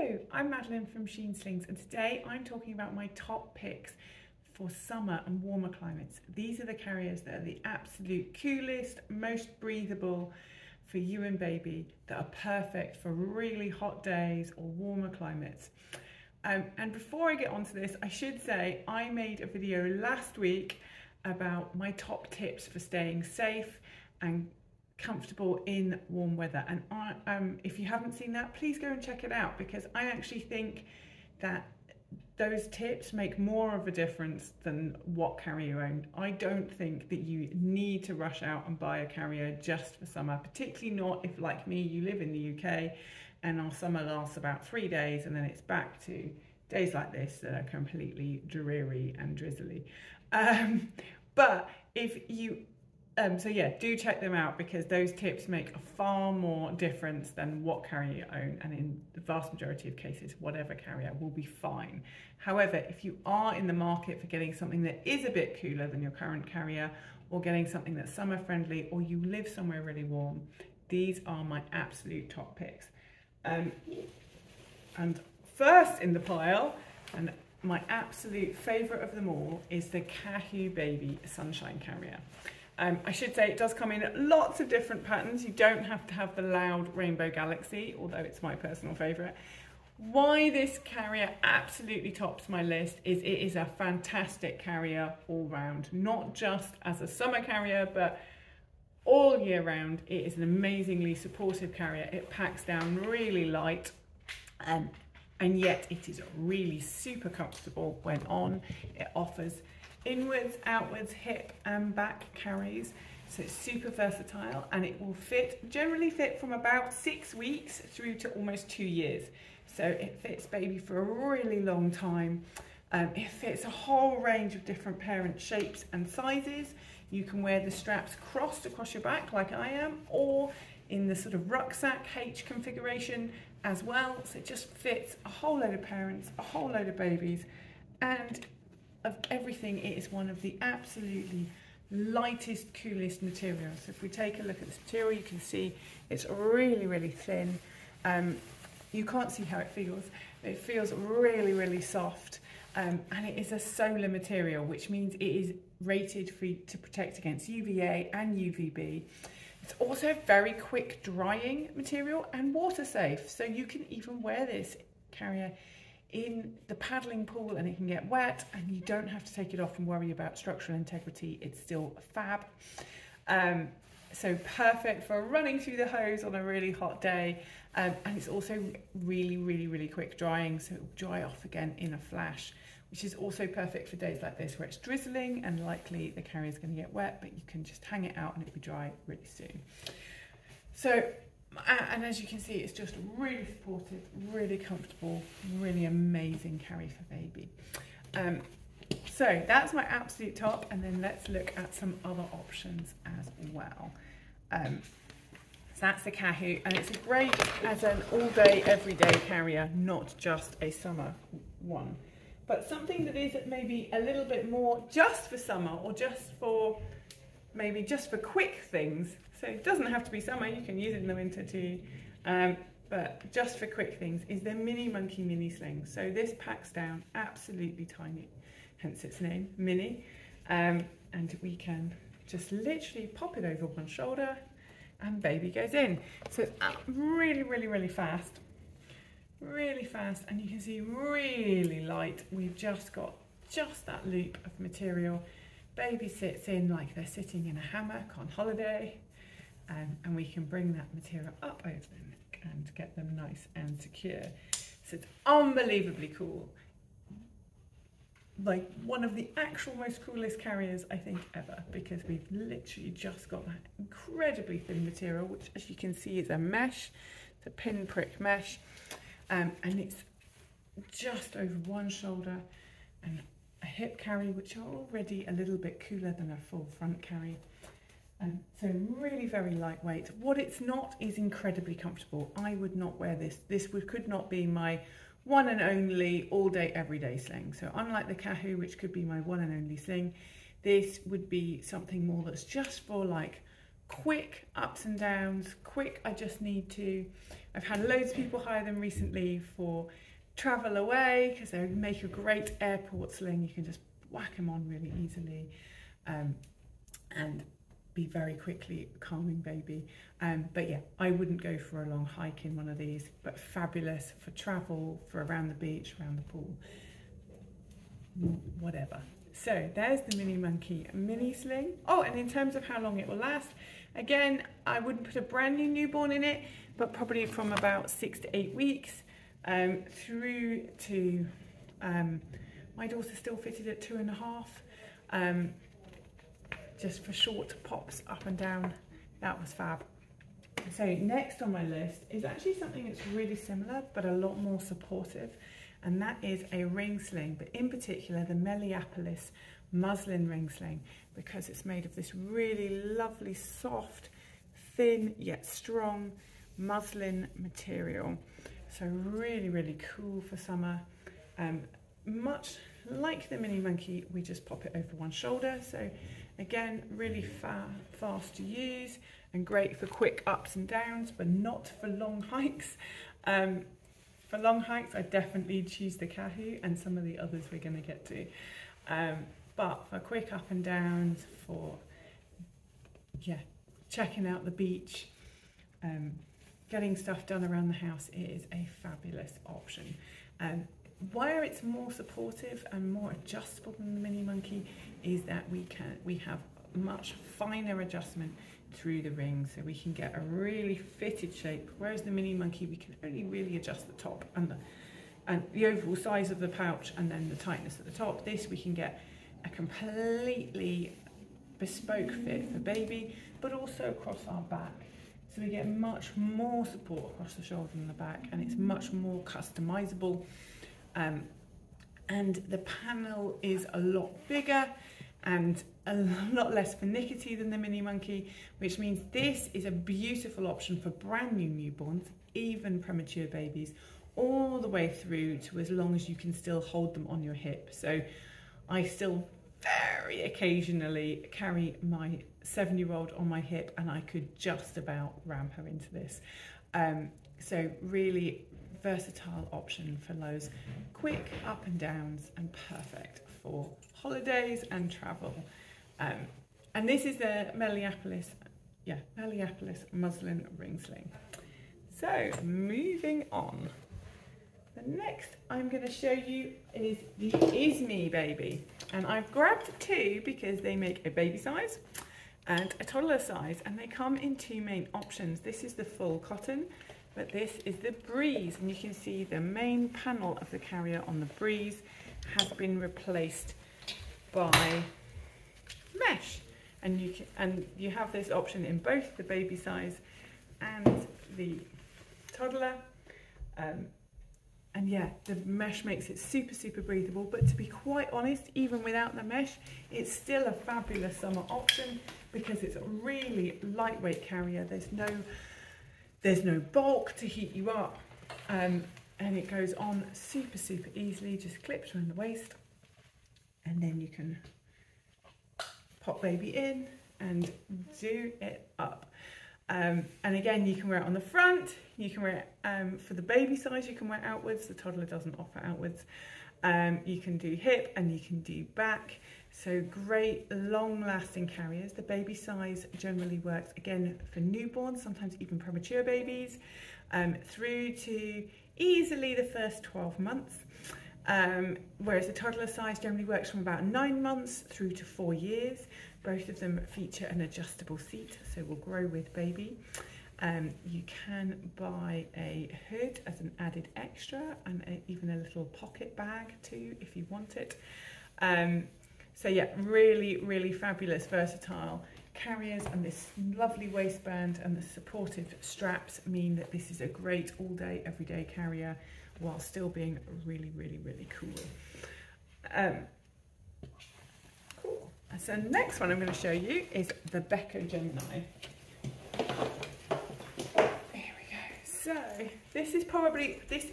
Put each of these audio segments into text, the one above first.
Hello, I'm Madeline from Sheen Slings, and today I'm talking about my top picks for summer and warmer climates. These are the carriers that are the absolute coolest, most breathable for you and baby, that are perfect for really hot days or warmer climates. And before I get onto this, I should say I made a video last week about my top tips for staying safe and comfortable in warm weather, and if you haven't seen that, please go and check it out, because I actually think that those tips make more of a difference than what carrier you own. I don't think that you need to rush out and buy a carrier just for summer, particularly not if, like me, you live in the UK and our summer lasts about 3 days and then it's back to days like this that are completely dreary and drizzly. But if you so yeah, do check them out, because those tips make a far more difference than what carrier you own, and in the vast majority of cases, whatever carrier will be fine. However, if you are in the market for getting something that is a bit cooler than your current carrier, or getting something that's summer friendly, or you live somewhere really warm, these are my absolute top picks. And first in the pile, and my absolute favourite of them all, is the Kahoo Baby Sunshine Carrier. I should say it does come in lots of different patterns. You don't have to have the loud Rainbow Galaxy, although it's my personal favourite. Why this carrier absolutely tops my list is it is a fantastic carrier all round, not just as a summer carrier, but all year round. It is an amazingly supportive carrier. It packs down really light, and yet it is really super comfortable when on. It offers inwards, outwards, hip and back carries, so it's super versatile, and it will generally fit from about 6 weeks through to almost 2 years. So it fits baby for a really long time. It fits a whole range of different parent shapes and sizes. You can wear the straps crossed across your back like I am, or in the sort of rucksack H configuration as well. So it just fits a whole load of parents, a whole load of babies, and of everything, it is one of the absolutely lightest, coolest materials. So if we take a look at this material, you can see it's really, really thin. You can't see how it feels, but it feels really, really soft. And it is a solar material, which means it is rated to protect against UVA and UVB. It's also a very quick drying material and water safe. So you can even wear this carrier in the paddling pool and it can get wet, and you don't have to take it off and worry about structural integrity. It's still fab. So perfect for running through the hose on a really hot day, and it's also really, really, really quick drying, so it will dry off again in a flash, which is also perfect for days like this where it's drizzling and likely the carrier is going to get wet, but you can just hang it out and it'll be dry really soon. So, and as you can see, it's just really supportive, really comfortable, really amazing carry for baby. So that's my absolute top, and then let's look at some other options as well. So that's the Kahoo, and it's a great as an all-day, everyday carrier, not just a summer one, but something that is maybe a little bit more just for summer, or just for maybe just for quick things. So it doesn't have to be summer, you can use it in the winter too, but just for quick things, is the Mini Monkey Mini Sling. So this packs down absolutely tiny, hence its name, Mini, and we can just literally pop it over one shoulder and baby goes in. So it's really, really, really fast, and you can see really light. We've just got that loop of material. Baby sits in like they're sitting in a hammock on holiday, and we can bring that material up over their neck and get them nice and secure. So it's unbelievably cool. Like one of the actual most coolest carriers I think ever, because we've literally just got that incredibly thin material, which as you can see is a mesh, it's a pinprick mesh, and it's just over one shoulder, and a hip carry, which are already a little bit cooler than a full front carry. So really very lightweight. What it's not is incredibly comfortable. I would not wear this. This could not be my one and only all day, everyday sling. So unlike the Kahoo, which could be my one and only sling, this would be something more that's just for like quick ups and downs, quick, I've had loads of people hire them recently for travel away because they make a great airport sling. You can just whack them on really easily and be very quickly calming baby. But yeah, I wouldn't go for a long hike in one of these, but fabulous for travel, for around the beach, around the pool, whatever. So there's the Mini Monkey Mini Sling. Oh, and in terms of how long it will last, again, I wouldn't put a brand new newborn in it, but probably from about 6 to 8 weeks through to, my daughter's still fitted at 2.5, just for short pops up and down. That was fab. So next on my list is actually something that's really similar, but a lot more supportive. And that is a ring sling, but in particular the Opolis Muslin Ring Sling, because it's made of this really lovely, soft, thin yet strong muslin material. So really, really cool for summer. Much like the Mini Monkey, we just pop it over one shoulder. So again, really fast to use and great for quick ups and downs, but not for long hikes. For long hikes, I definitely choose the Kahoo and some of the others we're going to get to. But for quick up and downs, for checking out the beach, getting stuff done around the house, it is a fabulous option. Where it's more supportive and more adjustable than the Mini Monkey is that we have much finer adjustment through the ring, so we can get a really fitted shape, whereas the Mini Monkey we can only really adjust the top and the overall size of the pouch and then the tightness at the top. This we can get a completely bespoke fit for baby, but also across our back, so we get much more support across the shoulder and the back, and it's much more customizable, and the panel is a lot bigger and a lot less finicky than the Mini Monkey, which means this is a beautiful option for brand new newborns, even premature babies, all the way through to as long as you can still hold them on your hip. So I still very occasionally carry my 7-year-old on my hip, and I could just about ram her into this. So really versatile option for those quick up and downs, and perfect for holidays and travel. And this is the Opolis Muslin Ring Sling. So moving on, the next I'm going to show you is the Isme Baby, and I've grabbed two because they make a baby size and a toddler size, and they come in two main options. This is the full cotton, but this is the breeze, and you can see the main panel of the carrier on the breeze has been replaced by mesh, and you have this option in both the baby size and the toddler, and yeah, the mesh makes it super breathable. But to be quite honest, even without the mesh, it's still a fabulous summer option because it's a really lightweight carrier. There's no bulk to heat you up, and it goes on super easily. Just clips around the waist, and then you can pop baby in and do it up. And again, you can wear it on the front, you can wear it for the baby size, you can wear it outwards. The toddler doesn't offer outwards. You can do hip and you can do back. So great long-lasting carriers. The baby size generally works again for newborns, sometimes even premature babies, through to easily the first 12 months. Whereas the toddler size generally works from about 9 months through to 4 years. Both of them feature an adjustable seat, so will grow with baby. You can buy a hood as an added extra, and even a little pocket bag too if you want it. So yeah, really fabulous, versatile carriers, and this lovely waistband and the supportive straps mean that this is a great all-day, everyday carrier while still being really cool. Cool. So the next one I'm going to show you is the Beo Gemini. Here we go. So this is probably, this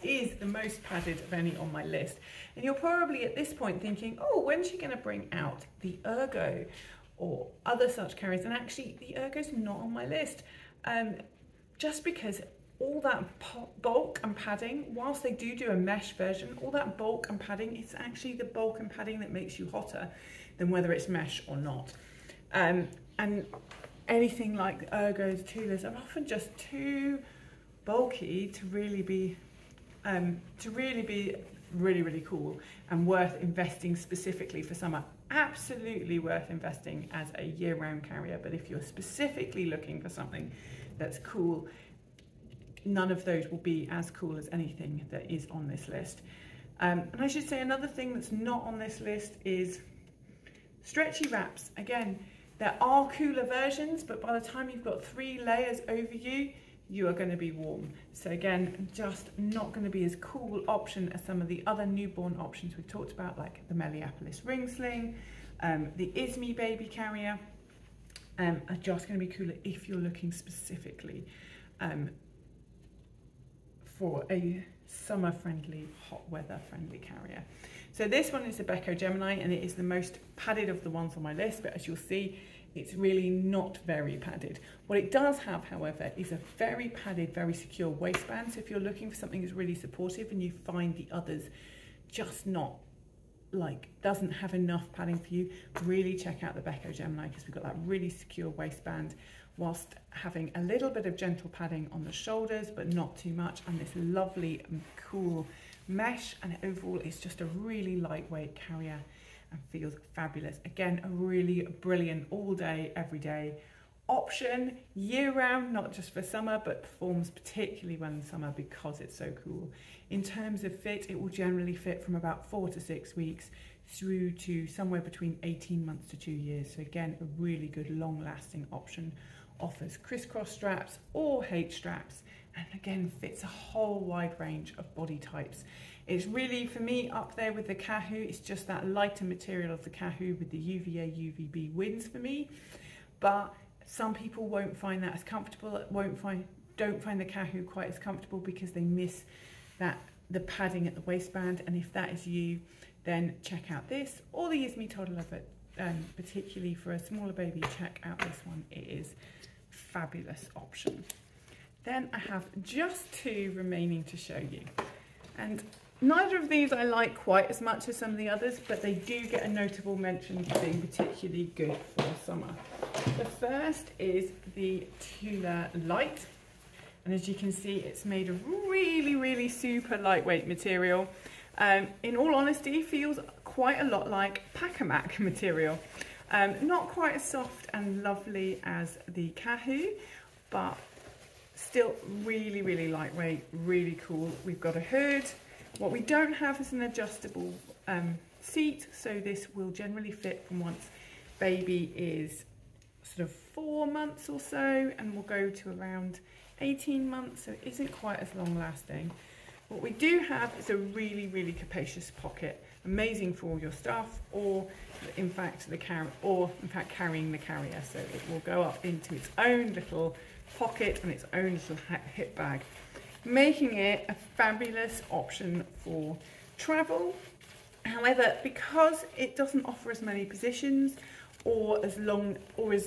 is the most padded of any on my list. And you're probably at this point thinking, oh, when's she going to bring out the Ergo? or other such carriers. And actually the Ergo's not on my list, just because all that bulk and padding, whilst they do a mesh version, all that bulk and padding, it's actually the bulk and padding that makes you hotter than whether it's mesh or not. And anything like the Ergos, Tulas are often just too bulky to really be really cool and worth investing specifically for summer. Absolutely worth investing as a year-round carrier, but if you're specifically looking for something that's cool, none of those will be as cool as anything that is on this list. And I should say another thing that's not on this list is stretchy wraps. Again, there are cooler versions, but by the time you've got 3 layers over you, you are going to be warm. So again, just not going to be as cool option as some of the other newborn options we've talked about, like the Muslin Ring Sling, the Ismi baby carrier, are just going to be cooler if you're looking specifically for a summer friendly, hot weather friendly carrier. So this one is the Beo Gemini, and it is the most padded of the ones on my list, but as you'll see, it's really not very padded. What it does have, however, is a very padded, very secure waistband. So if you're looking for something that's really supportive and you find the others just not, like, doesn't have enough padding for you, really check out the Beo Gemini, because we've got that really secure waistband whilst having a little bit of gentle padding on the shoulders, but not too much, and this lovely and cool mesh, and overall it's just a really lightweight carrier and feels fabulous. Again, a really brilliant all day, every day option, year round, not just for summer, but performs particularly when in summer because it's so cool. In terms of fit, it will generally fit from about 4 to 6 weeks through to somewhere between 18 months to 2 years. So again, a really good long lasting option. Offers crisscross straps or H straps, and again fits a whole wide range of body types. It's really, for me, up there with the Kahoo. It's just that lighter material of the Kahoo with the UVA, UVB wins for me. But some people won't find that as comfortable, don't find the Kahoo quite as comfortable because they miss the padding at the waistband. And if that is you, then check out this or the Ismi Toddler, but particularly for a smaller baby, check out this one. It is a fabulous option. Then I have just 2 remaining to show you, and neither of these I like quite as much as some of the others, but they do get a notable mention for being particularly good for summer. The first is the Tula Lite, and as you can see, it's made of really super lightweight material. In all honesty, feels quite a lot like Pacamac material. Not quite as soft and lovely as the Kahoo, but still really lightweight, really cool. We've got a hood. What we don't have is an adjustable seat, so this will generally fit from once baby is sort of 4 months or so, and will go to around 18 months, so it isn't quite as long lasting. What we do have is a really capacious pocket, amazing for all your stuff, or in fact carrying the carrier. So it will go up into its own little pocket and its own little hip bag, making it a fabulous option for travel. However, because it doesn't offer as many positions or is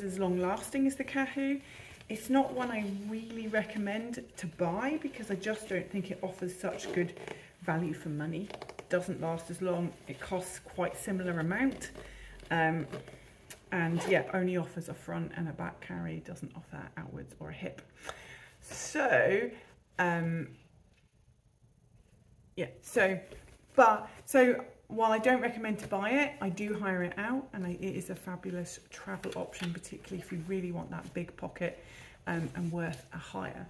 as long lasting as the Kahoo, it's not one I really recommend to buy because I just don't think it offers such good value for money. It doesn't last as long, it costs quite similar amount, and yeah, only offers a front and a back carry, doesn't offer outwards or a hip. So while I don't recommend to buy it, I do hire it out, and it is a fabulous travel option, particularly if you really want that big pocket, and worth a hire.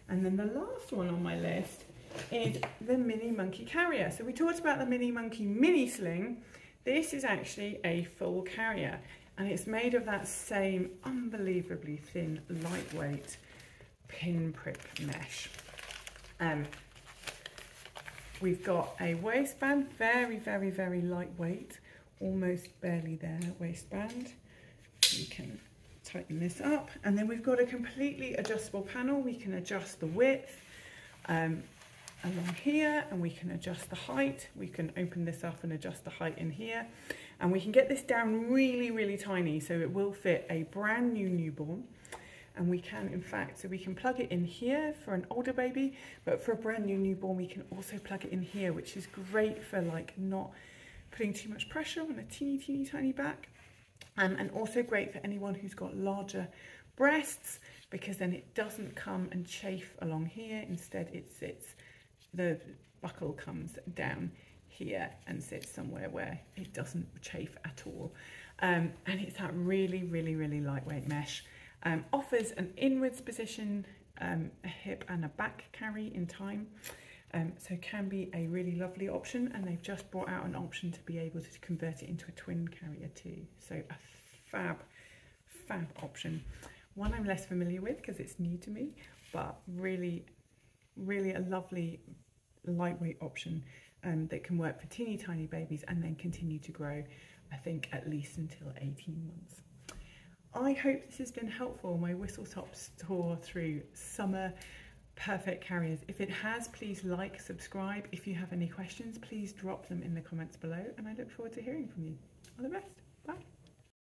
And then the last one on my list is the Mini Monkey Carrier. So we talked about the Mini Monkey Mini Sling. This is actually a full carrier, and it's made of that same unbelievably thin, lightweight pinprick mesh. We've got a waistband, very lightweight, almost barely there waistband. You can tighten this up, and then we've got a completely adjustable panel. We can adjust the width along here, and we can adjust the height. We can open this up and adjust the height in here, And we can get this down really, really tiny, so it will fit a brand new newborn. And we can, in fact, so we can plug it in here for an older baby, but for a brand new newborn, we can also plug it in here, which is great for like not putting too much pressure on a teeny tiny back. And also great for anyone who's got larger breasts, because then it doesn't come and chafe along here. Instead, it sits, the buckle comes down here and sits somewhere where it doesn't chafe at all. And it's that really lightweight mesh. Offers an inwards position, a hip and a back carry in time. So can be a really lovely option, and they've just brought out an option to be able to convert it into a twin carrier too. So a fab option. One I'm less familiar with because it's new to me, but really a lovely lightweight option that can work for teeny tiny babies and then continue to grow, I think, at least until 18 months. I hope this has been helpful, my whistle top tour through summer perfect carriers. If it has, please like, subscribe. If you have any questions, please drop them in the comments below, and I look forward to hearing from you. All the best. Bye.